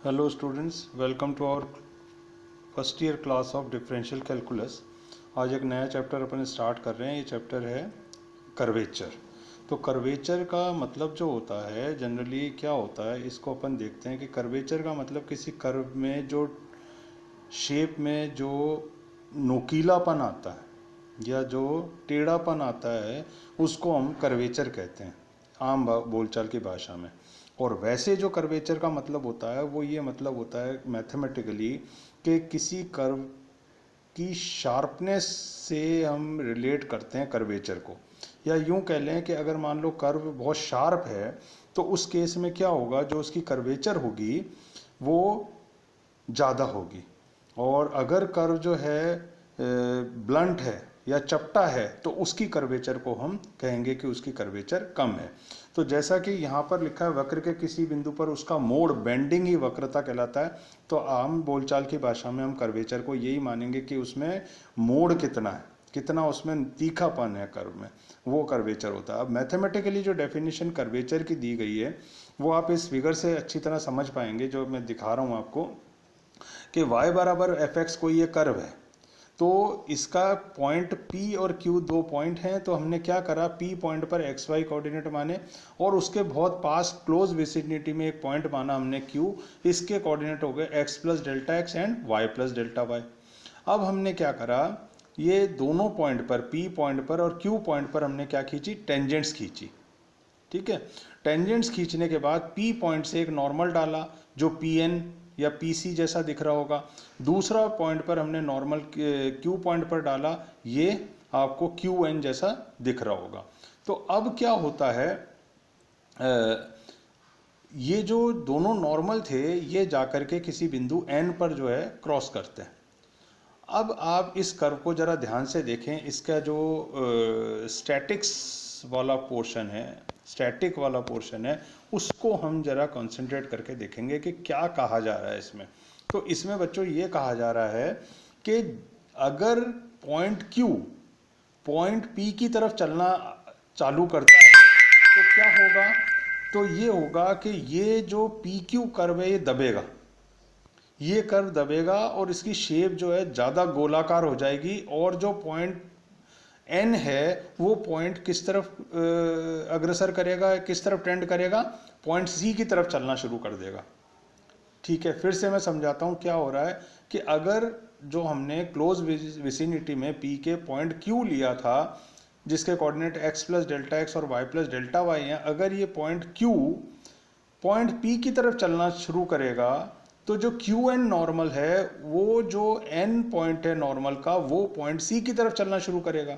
Hello students, welcome to our first year class of differential calculus. आज एक नया chapter अपन start कर रहे हैं। ये चैप्टर है कर्वेचर। तो कर्वेचर का मतलब जो होता है जनरली क्या होता है, इसको अपन देखते हैं कि कर्वेचर का मतलब किसी कर्व में जो शेप में जो नोकीलापन आता है या जो टेढ़ापन आता है उसको हम कर्वेचर कहते हैं आम बोलचाल की भाषा में। और वैसे जो कर्वेचर का मतलब होता है वो ये मतलब होता है मैथमेटिकली कि किसी कर्व की शार्पनेस से हम रिलेट करते हैं कर्वेचर को। या यूं कह लें कि अगर मान लो कर्व बहुत शार्प है तो उस केस में क्या होगा, जो उसकी कर्वेचर होगी वो ज़्यादा होगी। और अगर कर्व जो है ब्लंट है या चपटा है तो उसकी कर्वेचर को हम कहेंगे कि उसकी कर्वेचर कम है। तो जैसा कि यहाँ पर लिखा है, वक्र के किसी बिंदु पर उसका मोड़ बेंडिंग ही वक्रता कहलाता है। तो आम बोलचाल की भाषा में हम कर्वेचर को यही मानेंगे कि उसमें मोड़ कितना है, कितना उसमें तीखापन है कर्व में, वो कर्वेचर होता है। अब मैथमेटिकली जो डेफिनेशन कर्वेचर की दी गई है वो आप इस फिगर से अच्छी तरह समझ पाएंगे, जो मैं दिखा रहा हूँ आपको कि y बराबर एफ एक्स कोई ये कर्व है। तो इसका पॉइंट P और Q दो पॉइंट हैं। तो हमने क्या करा, P पॉइंट पर एक्स वाई कोऑर्डिनेट माने और उसके बहुत पास क्लोज विसिनिटी में एक पॉइंट माना हमने Q। इसके कोऑर्डिनेट हो गए x plus delta X and y plus delta Y. अब हमने क्या करा, ये दोनों पॉइंट पर P पॉइंट पर और Q पॉइंट पर हमने क्या खींची, टेंजेंट्स खींची। ठीक है, टेंजेंट्स खींचने के बाद P पॉइंट से एक नॉर्मल डाला जो PN या PC जैसा दिख रहा होगा। दूसरा पॉइंट पर हमने नॉर्मल Q पॉइंट पर डाला, ये आपको QN जैसा दिख रहा होगा। तो अब क्या होता है, ये जो दोनों नॉर्मल थे ये जाकर के किसी बिंदु N पर जो है क्रॉस करते हैं। अब आप इस कर्व को जरा ध्यान से देखें। इसका जो स्टैटिक्स वाला पोर्शन है, स्टैटिक वाला पोर्शन है, उसको हम जरा कंसंट्रेट करके देखेंगे कि क्या कहा जा रहा है इसमें। तो इसमें बच्चों ये कहा जा रहा है कि अगर पॉइंट Q पॉइंट P की तरफ चलना चालू करता है तो क्या होगा, तो ये होगा कि ये जो PQ कर्व है ये दबेगा, ये कर्व दबेगा और इसकी शेप जो है ज़्यादा गोलाकार हो जाएगी। और जो पॉइंट N है वो पॉइंट किस तरफ अग्रसर करेगा, किस तरफ टेंड करेगा, पॉइंट C की तरफ चलना शुरू कर देगा। ठीक है, फिर से मैं समझाता हूँ क्या हो रहा है कि अगर जो हमने क्लोज विसिनिटी में P के पॉइंट Q लिया था जिसके coordinate x plus delta x और y प्लस डेल्टा वाई हैं, अगर ये पॉइंट Q पॉइंट P की तरफ चलना शुरू करेगा तो जो QN नॉर्मल है वो जो N पॉइंट है नॉर्मल का वो पॉइंट C की तरफ चलना शुरू करेगा।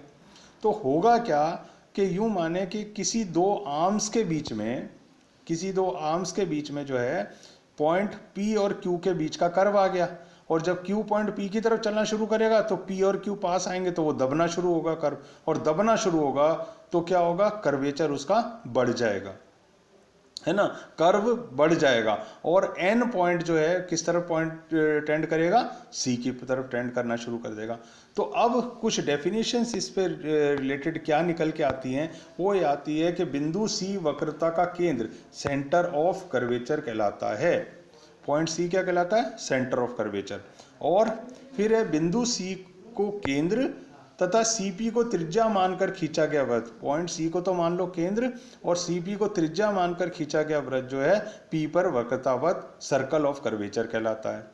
तो होगा क्या कि यूं माने कि किसी दो आर्म्स के बीच में, किसी दो आर्म्स के बीच में जो है पॉइंट P और Q के बीच का कर्व आ गया। और जब Q पॉइंट P की तरफ चलना शुरू करेगा तो P और Q पास आएंगे तो वो दबना शुरू होगा कर्व, और दबना शुरू होगा तो क्या होगा, कर्वेचर उसका बढ़ जाएगा, है ना, कर्व बढ़ जाएगा। और एन पॉइंट जो है किस तरफ पॉइंट टेंड करेगा, सी की तरफ टेंड करना शुरू कर देगा। तो अब कुछ डेफिनेशंस इस पे रिलेटेड क्या निकल के आती हैं, वो ये आती है कि बिंदु सी वक्रता का केंद्र सेंटर ऑफ कर्वेचर कहलाता है। पॉइंट सी क्या कहलाता है, सेंटर ऑफ कर्वेचर। और फिर है बिंदु सी को केंद्र तथा CP को त्रिज्या मानकर खींचा गया वृत्त। पॉइंट C को तो मान लो केंद्र और CP को त्रिज्या मानकर खींचा गया वृत्त जो है P पर वक्रतावत सर्कल ऑफ कर्वेचर कहलाता है।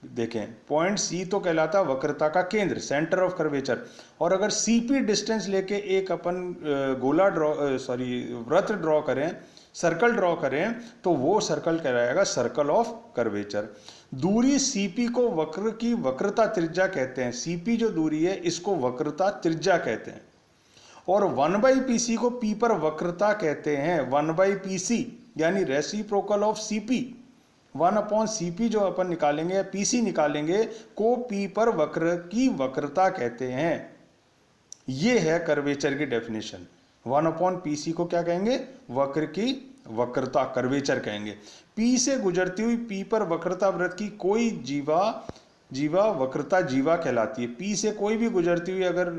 देखें, पॉइंट C तो कहलाता वक्रता का केंद्र, सेंटर ऑफ कर्वेचर। और अगर CP डिस्टेंस लेके एक अपन गोला वृत्त ड्रॉ करें, सर्कल ड्रॉ करें, तो वो सर्कल कहलाएगा सर्कल ऑफ कर्वेचर। दूरी CP को वक्र की वक्रता त्रिज्या कहते हैं। CP जो दूरी है इसको वक्रता त्रिज्या कहते हैं। और 1/PC को P पर वक्रता कहते हैं। 1/PC यानी रेसिप्रोकल ऑफ CP, 1/CP जो अपन निकालेंगे या PC निकालेंगे को P पर वक्र की वक्रता कहते हैं। ये है कर्वेचर की डेफिनेशन। 1/PC को क्या कहेंगे, वक्र की वक्रता, कर्वेचर कहेंगे। P से गुजरती हुई P पर वक्रता वृत्त की कोई जीवा जीवा वक्रता जीवा कहलाती है। पी से कोई भी गुजरती हुई अगर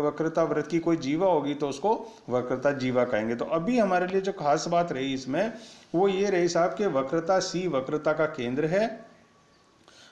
वक्रता वृत्त की कोई जीवा होगी तो उसको वक्रता जीवा कहेंगे। तो अभी हमारे लिए जो खास बात रही इसमें वो ये रही साहब कि वक्रता सी वक्रता का केंद्र है,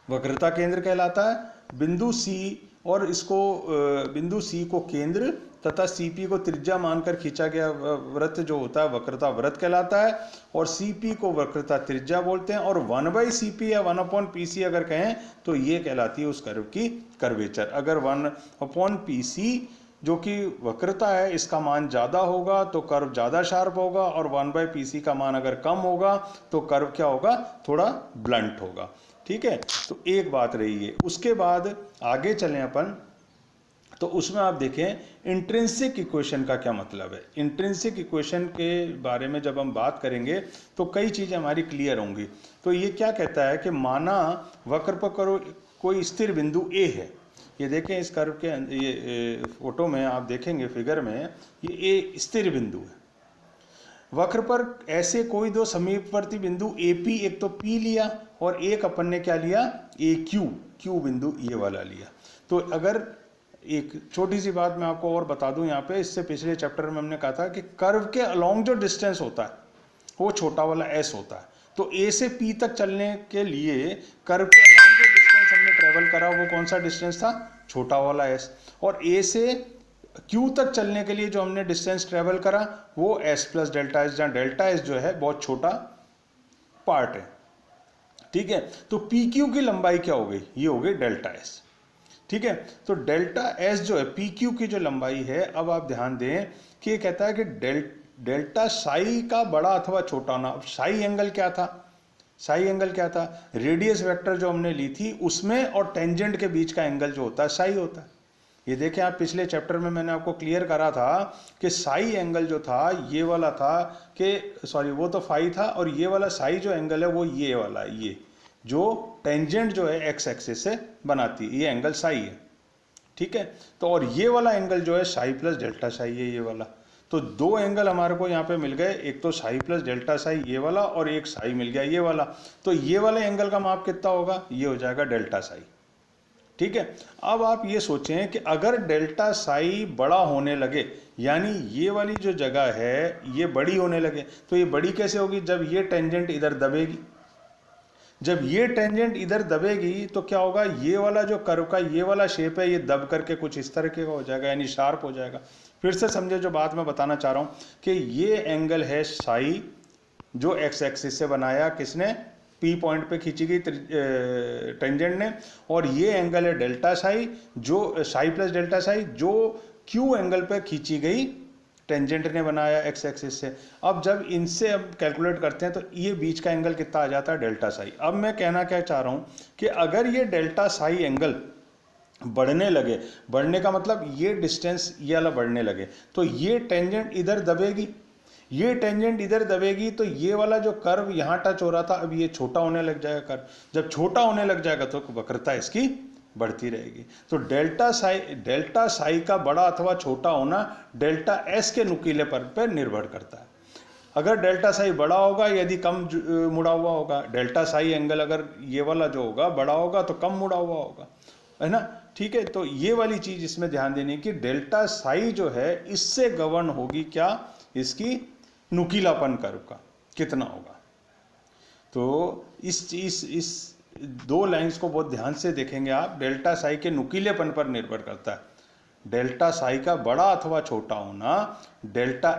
वक्रता केंद्र कहलाता है। बिंदु सी और इसको बिंदु सी को केंद्र तथा सीपी को त्रिज्या मानकर खींचा गया वृत्त जो होता है वक्रता वृत्त कहलाता है, और सीपी को वक्रता त्रिज्या बोलते हैं। और 1/cp या 1/pc अगर कहें तो ये कहलाती है उस कर्व की कर्वेचर। अगर 1/pc जो कि वक्रता है इसका मान ज़्यादा होगा तो कर्व ज़्यादा शार्प होगा, और 1/pc का मान अगर कम होगा तो कर्व क्या होगा, थोड़ा ब्लंट होगा। ठीक है, तो एक बात रही है। उसके बाद आगे चलें अपन, तो उसमें आप देखें इंट्रिंसिक इक्वेशन का क्या मतलब है। इंट्रिंसिक इक्वेशन के बारे में जब हम बात करेंगे तो कई चीज़ें हमारी क्लियर होंगी। तो ये क्या कहता है कि माना वक्र पर करो कोई स्थिर बिंदु ए है। ये देखें इस कर्व के ये फोटो में आप देखेंगे फिगर में ये ए स्थिर बिंदु है। वक्र पर ऐसे कोई दो समीपवर्ती बिंदु ए पी, एक तो पी लिया और एक अपन ने क्या लिया ए क्यू, क्यू बिंदु ये वाला लिया। तो अगर एक छोटी सी बात मैं आपको और बता दूं यहाँ पे, इससे पिछले चैप्टर में हमने कहा था कि कर्व के अलोंग जो डिस्टेंस होता है वो छोटा वाला एस होता है। तो ए से पी तक चलने के लिए कर्व के अलोंग जो डिस्टेंस हमने ट्रेवल करा वो कौन सा डिस्टेंस था, छोटा वाला एस। और ए से क्यू तक चलने के लिए जो हमने डिस्टेंस ट्रेवल करा वो एस प्लस डेल्टा एस, जहाँ डेल्टा एस जो है बहुत छोटा पार्ट है। ठीक है, तो पी क्यू की लंबाई क्या हो गई, ये हो गई डेल्टा एस। ठीक है, तो डेल्टा एस जो है पी क्यू की जो लंबाई है, अब आप ध्यान दें कि ये कहता है कि डेल्टा साई का बड़ा अथवा छोटा होना। अब साई एंगल क्या था, साई एंगल क्या था, रेडियस वेक्टर जो हमने ली थी उसमें और टेंजेंट के बीच का एंगल जो होता है साई होता है। ये देखें आप पिछले चैप्टर में मैंने आपको क्लियर करा था कि साई एंगल जो था ये वाला था कि सॉरी वो तो फाई था, और ये वाला साई जो एंगल है वो ये वाला, ये जो टेंजेंट जो है एक्स एक्सिस से बनाती है ये एंगल साई है। ठीक है, तो और ये वाला एंगल जो है साई प्लस डेल्टा साई है ये वाला। तो दो एंगल हमारे को यहाँ पे मिल गए, एक तो साई प्लस डेल्टा साई ये वाला और एक साई मिल गया ये वाला। तो ये वाले एंगल का माप कितना होगा, ये हो जाएगा डेल्टा साई। ठीक है, अब आप ये सोचें कि अगर डेल्टा साई बड़ा होने लगे, यानी ये वाली जो जगह है ये बड़ी होने लगे, तो ये बड़ी कैसे होगी, जब ये टेंजेंट इधर दबेगी। जब ये टेंजेंट इधर दबेगी तो क्या होगा, ये वाला जो कर्व का ये वाला शेप है ये दब करके कुछ इस तरह के हो जाएगा, यानी शार्प हो जाएगा। फिर से समझे जो बात मैं बताना चाह रहा हूँ कि ये एंगल है साई जो एक्स एक्सिस से बनाया किसने, पी पॉइंट पे खींची गई टेंजेंट ने, और ये एंगल है डेल्टा साई जो साई प्लस डेल्टा साई जो क्यू एंगल पे खींची गई टेंजेंट ने बनाया एक्स एक्सिस से। अब जब इनसे अब कैलकुलेट करते हैं तो ये बीच का एंगल कितना आ जाता है, डेल्टा साई। अब मैं कहना क्या चाह रहा हूँ कि अगर ये डेल्टा साई एंगल बढ़ने लगे, बढ़ने का मतलब ये डिस्टेंस ये वाला बढ़ने लगे, तो ये टेंजेंट इधर दबेगी, ये टेंजेंट इधर दबेगी, तो ये वाला जो कर्व यहाँ टच हो रहा था अब ये छोटा होने लग जाएगा कर्व। जब छोटा होने लग जाएगा तो वक्रता इसकी बढ़ती रहेगी। तो डेल्टा साई का बड़ा अथवा छोटा होना डेल्टा एस के नुकीलेपन पर निर्भर करता है। अगर डेल्टा साई बड़ा होगा यदि कम मुड़ा हुआ होगा, डेल्टा साई एंगल अगर ये वाला जो होगा बड़ा होगा तो कम मुड़ा हुआ होगा, है ना। ठीक है, तो ये वाली चीज इसमें ध्यान देने की, डेल्टा साई जो है इससे गवर्न होगी क्या, इसकी नुकीलापन कर्व का कितना होगा। तो इस दो लाइंस को बहुत ध्यान से देखेंगे आप, डेल्टा साई के नुकीलेपन पर निर्भर करता है। डेल्टा साई का बड़ा अथवा छोटा होना डेल्टा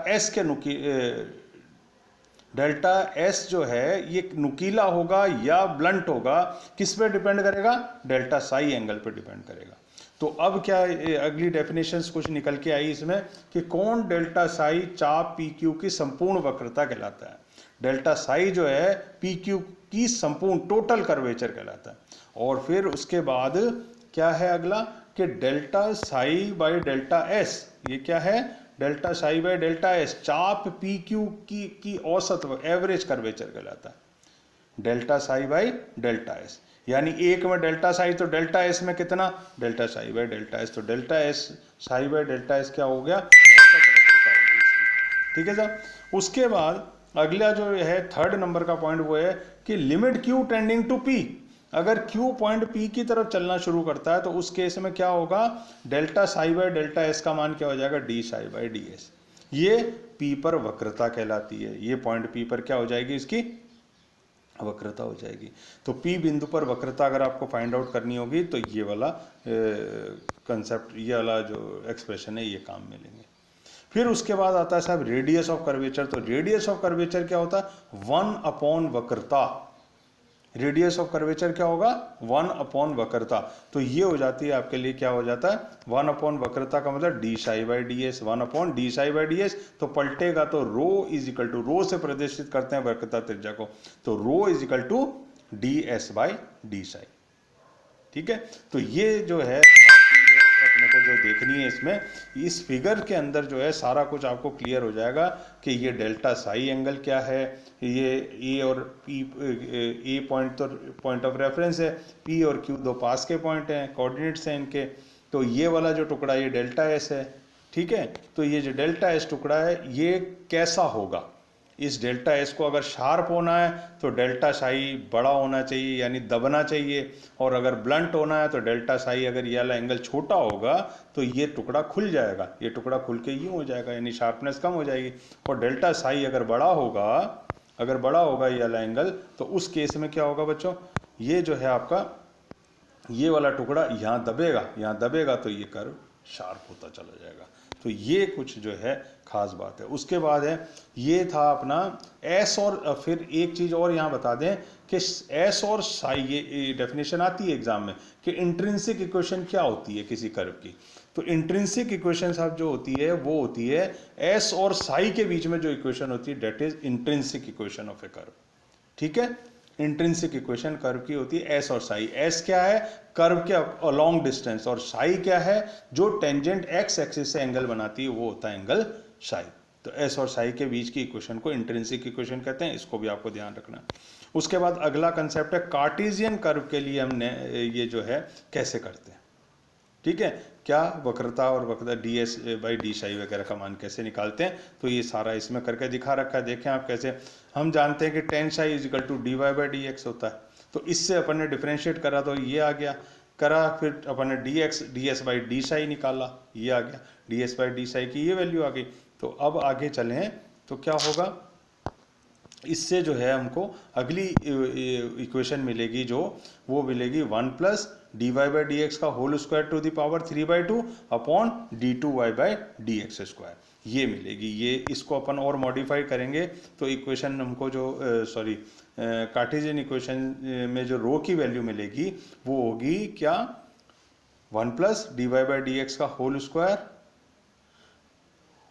एस जो है ये नुकीला होगा या ब्लंट होगा, किस पे डिपेंड करेगा, डेल्टा साई एंगल पे डिपेंड करेगा। तो अब क्या अगली डेफिनेशंस कुछ निकल के आई इसमें कि कौन डेल्टा साई चाप पी क्यू की संपूर्ण वक्रता कहलाता है। डेल्टा साई जो है पी क्यू की संपूर्ण टोटल कर्वेचर कहलाता है। और फिर उसके बाद क्या है अगला कि delta psi by delta S, ये क्या है, delta psi by delta S चाप पी क्यू की औसत एवरेज कर्वेचर कहलाता है। Delta psi by delta S, यानी एक में डेल्टा साई तो डेल्टा एस में कितना, delta psi by delta S, तो delta S psi by delta S क्या हो गया, औसत वक्रता हो गई इसकी। ठीक है साहब, उसके बाद अगला जो है थर्ड नंबर का पॉइंट वो है कि limit Q tending to P, अगर Q पॉइंट P की तरफ चलना शुरू करता है तो उस केस में क्या होगा, delta psi by delta S का मान क्या हो जाएगा, D psi by D S. ये P पर वक्रता कहलाती है, ये पॉइंट P पर क्या हो जाएगी, इसकी वक्रता हो जाएगी। तो P बिंदु पर वक्रता अगर आपको फाइंड आउट करनी होगी तो ये वाला कंसेप्ट, ये वाला जो एक्सप्रेशन है ये काम में लेंगे। फिर उसके बाद आता है साहब रेडियस ऑफ कर्वेचर। तो रेडियस ऑफ कर्वेचर क्या होता है, 1 वक्रता। रेडियस ऑफ कर्वेचर क्या होगा, 1 वक्रता। तो ये हो जाती है आपके लिए, क्या हो जाता है, 1 वक्रता का मतलब D psi by D S, 1 D psi by D S. तो पलटेगा तो rho is equal to, rho से प्रदर्शित करते हैं वक्रता त्रिज्या को, तो rho is equal to D S by D psi. ठीक है, तो ये जो है अपने को जो देखनी है इसमें, इस फिगर के अंदर जो है सारा कुछ आपको क्लियर हो जाएगा कि ये डेल्टा साई एंगल क्या है, ये ए और पी, ए पॉइंट तो पॉइंट ऑफ रेफरेंस है, पी और क्यू दो पास के पॉइंट हैं, कोऑर्डिनेट्स हैं इनके। तो ये वाला जो टुकड़ा ये डेल्टा एस है। ठीक है, तो ये जो डेल्टा एस टुकड़ा है ये कैसा होगा, इस डेल्टा एस को अगर शार्प होना है तो डेल्टा साई बड़ा होना चाहिए यानी दबना चाहिए, और अगर ब्लंट होना है तो डेल्टा साई, अगर ये वाला एंगल छोटा होगा तो ये टुकड़ा खुल जाएगा, ये टुकड़ा खुल के यूँ हो जाएगा यानी शार्पनेस कम हो जाएगी। और डेल्टा साई अगर बड़ा होगा, अगर बड़ा होगा ये वाला एंगल, तो उस केस में क्या होगा बच्चों, ये जो है आपका ये वाला टुकड़ा यहाँ दबेगा, यहाँ दबेगा तो ये कर्व शार्प होता चला जाएगा। तो ये कुछ जो है खास बात है। उसके बाद है, ये था अपना एस, और फिर एक चीज़ और यहाँ बता दें कि एस और साई, ये डेफिनेशन आती है एग्जाम में कि इंट्रिंसिक इक्वेशन क्या होती है किसी कर्व की। तो इंट्रिंसिक इक्वेशन साहब जो होती है वो होती है एस और साई के बीच में जो इक्वेशन होती है, that is intrinsic equation of a curve. ठीक है, इंट्रिंसिक इक्वेशन कर्व की होती है एस और साई। एस क्या है, कर्व के अलोंग डिस्टेंस, और साई क्या है, जो टेंजेंट एक्स एक्सिस से एंगल बनाती है वो होता है एंगल साई। तो एस और साई के बीच की इक्वेशन को इंट्रिंसिक इक्वेशन कहते हैं, इसको भी आपको ध्यान रखना है। उसके बाद अगला कंसेप्ट है कार्टेशियन कर्व के लिए हमने ये जो है कैसे करते हैं। ठीक है, क्या वक्रता और वक्रता D S by D Sai वगैरह का मान कैसे निकालते हैं, तो ये सारा इसमें करके दिखा रखा है। देखें आप कैसे, हम जानते हैं कि tan psi is equal to D Y by D X होता है, तो इससे अपन ने डिफ्रेंशिएट करा तो ये आ गया, करा फिर अपन ने D S by D Sai निकाला, ये आ गया, D S by D Sai की ये वैल्यू आ गई। तो अब आगे चलें तो क्या होगा, इससे जो है हमको अगली इक्वेशन मिलेगी जो, वो मिलेगी 1 plus d Y by D x का whole square to the power 3/2 upon d two y by D x square, ये मिलेगी। ये इसको अपन और मॉडिफाई करेंगे तो इक्वेशन हमको जो सॉरी कार्टेशियन इक्वेशन में जो रो की वैल्यू मिलेगी वो होगी क्या, 1 plus d Y by D x का whole square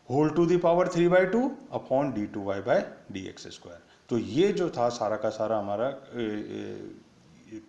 whole to the power 3/2 upon d two y by D x square. तो ये जो था सारा का सारा हमारा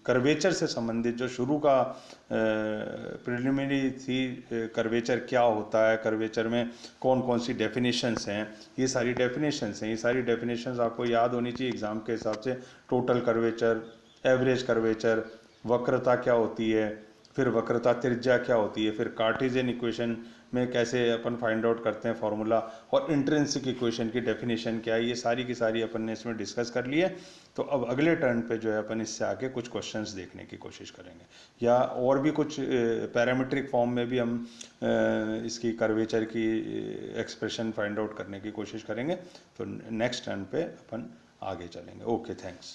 कर्वेचर से संबंधित जो शुरू का प्रिलिमिनरी थी, कर्वेचर क्या होता है, कर्वेचर में कौन कौन सी डेफिनेशंस हैं, ये सारी डेफिनेशंस हैं। ये सारी डेफिनेशंस आपको याद होनी चाहिए एग्जाम के हिसाब से। टोटल कर्वेचर, एवरेज कर्वेचर, वक्रता क्या होती है, फिर वक्रता त्रिज्या क्या होती है, फिर कार्टेशियन इक्वेशन में कैसे अपन फाइंड आउट करते हैं फॉर्मूला, और इंट्रिंसिक इक्वेशन की डेफिनेशन क्या है, ये सारी की सारी अपन ने इसमें डिस्कस कर ली है। तो अब अगले टर्न पे जो है अपन इससे आगे कुछ क्वेश्चंस देखने की कोशिश करेंगे, या और भी कुछ पैरामीट्रिक फॉर्म में भी हम इसकी कर्वेचर की एक्सप्रेशन फाइंड आउट करने की कोशिश करेंगे। तो नेक्स्ट टर्न पे अपन आगे चलेंगे। Okay, thanks.